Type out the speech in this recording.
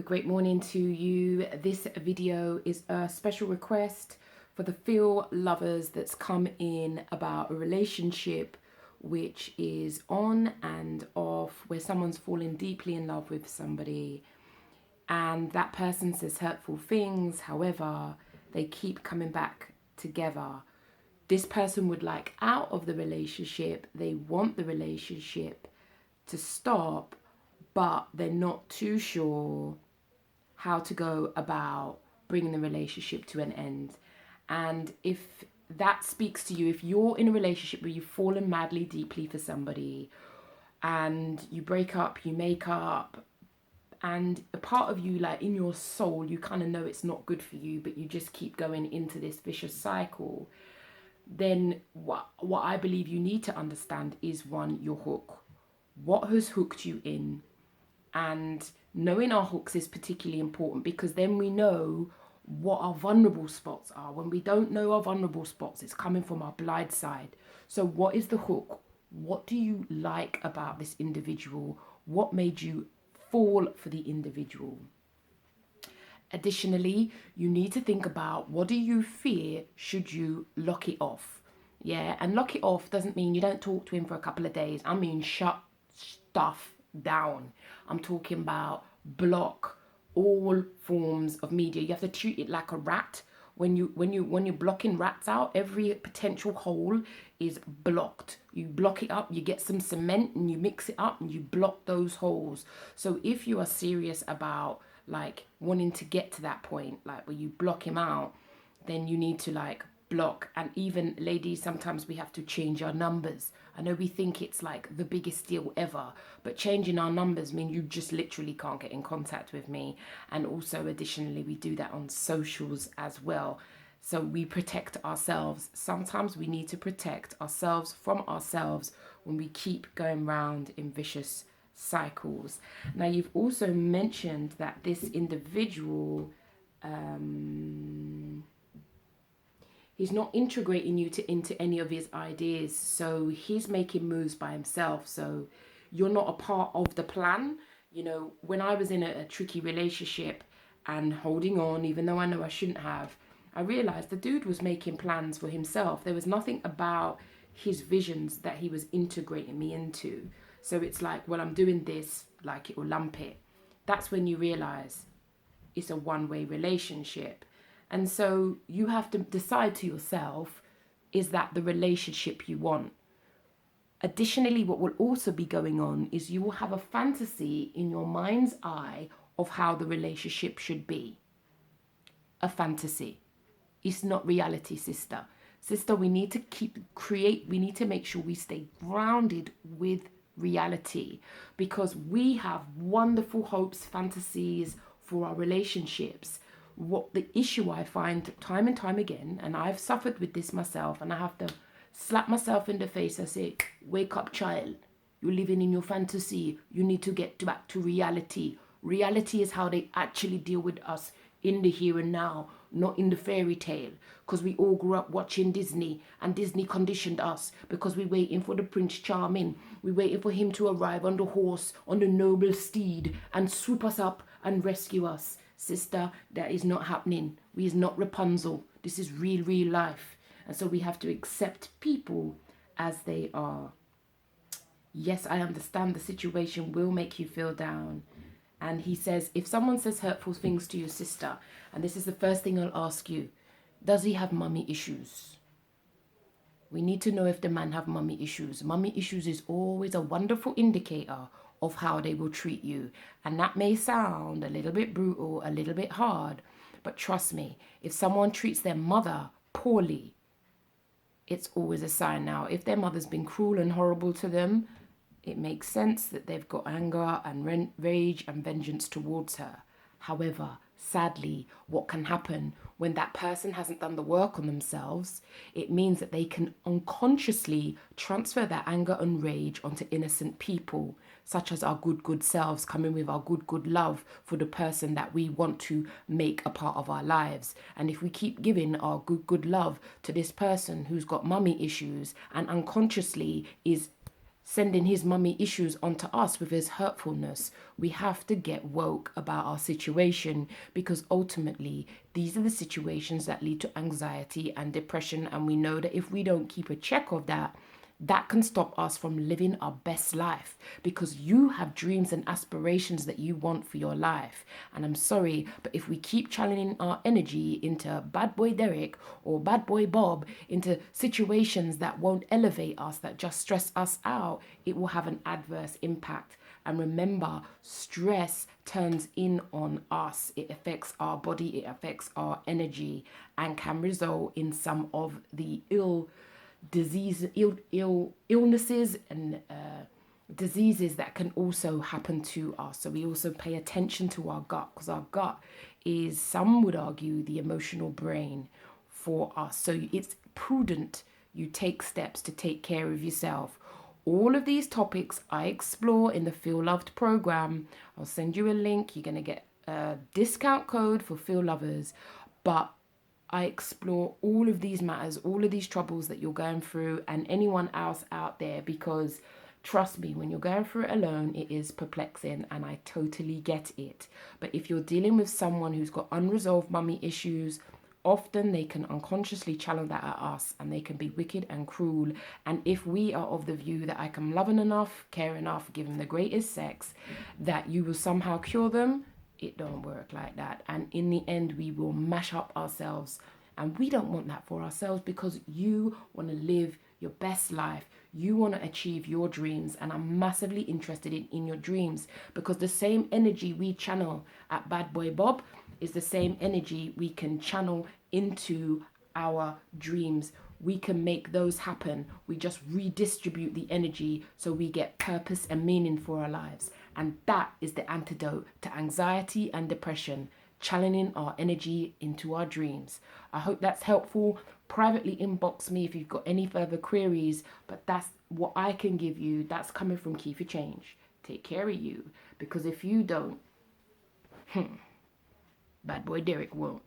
Great morning to you. This video is a special request for the feel lovers that's come in about a relationship which is on and off, where someone's fallen deeply in love with somebody and that person says hurtful things. However, they keep coming back together. This person would like out of the relationship. They want the relationship to stop, but they're not too sure how to go about bringing the relationship to an end. And if that speaks to you, if you're in a relationship where you've fallen madly deeply for somebody and you break up, you make up, and a part of you, like in your soul, you kind of know it's not good for you, but you just keep going into this vicious cycle, then what I believe you need to understand is, one, your hook. What has hooked you in? And knowing our hooks is particularly important, because then we know what our vulnerable spots are. When we don't know our vulnerable spots, it's coming from our blind side. So what is the hook? What do you like about this individual? What made you fall for the individual? Additionally, you need to think about, what do you fear should you lock it off? Yeah, and lock it off doesn't mean you don't talk to him for a couple of days. I mean, shut stuff down. I'm talking about block all forms of media. You have to treat it like a rat. When you're blocking rats out, every potential hole is blocked. You block it up, you get some cement and you mix it up and you block those holes. So if you are serious about like wanting to get to that point, like where you block him out, then you need to like block. And even ladies, sometimes we have to change our numbers. I know we think it's like the biggest deal ever, but changing our numbers mean you just literally can't get in contact with me. And also additionally, we do that on socials as well. So we protect ourselves. Sometimes we need to protect ourselves from ourselves when we keep going round in vicious cycles. Now, you've also mentioned that this individual, he's not integrating you into any of his ideas. So he's making moves by himself. So you're not a part of the plan. You know, when I was in a tricky relationship and holding on, even though I know I shouldn't have, I realized the dude was making plans for himself. There was nothing about his visions that he was integrating me into. So it's like, well, I'm doing this, like it will lump it. That's when you realize it's a one-way relationship. And so you have to decide to yourself, is that the relationship you want? Additionally, what will also be going on is you will have a fantasy in your mind's eye of how the relationship should be. A fantasy. It's not reality, sister. Sister, we need to we need to make sure we stay grounded with reality, because we have wonderful hopes, fantasies for our relationships. What the issue I find time and time again, and I've suffered with this myself, and I have to slap myself in the face and say, wake up, child. You're living in your fantasy. You need to get back to reality. Reality is how they actually deal with us in the here and now, not in the fairy tale. Because we all grew up watching Disney, and Disney conditioned us, because we're waiting for the Prince Charming. We're waiting for him to arrive on the horse, on the noble steed, and swoop us up and rescue us. Sister, that is not happening. We is not Rapunzel. This is real life. And so we have to accept people as they are. Yes, I understand the situation will make you feel down. And he says, if someone says hurtful things to your sister, and this is the first thing I'll ask you, does he have mummy issues? We need to know if the man have mummy issues. Mummy issues is always a wonderful indicator of how they will treat you. And that may sound a little bit brutal, a little bit hard, but trust me, if someone treats their mother poorly, it's always a sign. Now, if their mother's been cruel and horrible to them, it makes sense that they've got anger and rage and vengeance towards her. However, sadly, what can happen when that person hasn't done the work on themselves, it means that they can unconsciously transfer their anger and rage onto innocent people, such as our good selves, coming with our good love for the person that we want to make a part of our lives. And if we keep giving our good love to this person who's got mummy issues and unconsciously is sending his mummy issues onto us with his hurtfulness. We have to get woke about our situation, because ultimately these are the situations that lead to anxiety and depression. And we know that if we don't keep a check of that, that can stop us from living our best life, because you have dreams and aspirations that you want for your life. And I'm sorry, but if we keep channeling our energy into bad boy Derek or bad boy Bob, into situations that won't elevate us, that just stress us out, it will have an adverse impact. And remember, stress turns in on us. It affects our body, it affects our energy, and can result in some of the illnesses and diseases that can also happen to us. So we also pay attention to our gut, because our gut is, some would argue, the emotional brain for us. So it's prudent you take steps to take care of yourself. All of these topics I explore in the Feel Loved program. I'll send you a link. You're going to get a discount code for Feel Lovers. But I explore all of these matters, all of these troubles that you're going through, and anyone else out there, because trust me, when you're going through it alone, it is perplexing, and I totally get it. But if you're dealing with someone who's got unresolved mummy issues, often they can unconsciously channel that at us, and they can be wicked and cruel. And if we are of the view that I can love them enough, care enough, give them the greatest sex, that you will somehow cure them, it don't work like that. And in the end, we will mash up ourselves, and we don't want that for ourselves, because you want to live your best life. You want to achieve your dreams, and I'm massively interested in your dreams, because the same energy we channel at Bad Boy Bob is the same energy we can channel into our dreams. We can make those happen. We just redistribute the energy so we get purpose and meaning for our lives. And that is the antidote to anxiety and depression, channeling our energy into our dreams. I hope that's helpful. Privately inbox me if you've got any further queries, but that's what I can give you. That's coming from Key for Change. Take care of you, because if you don't, Bad Boy Derek won't.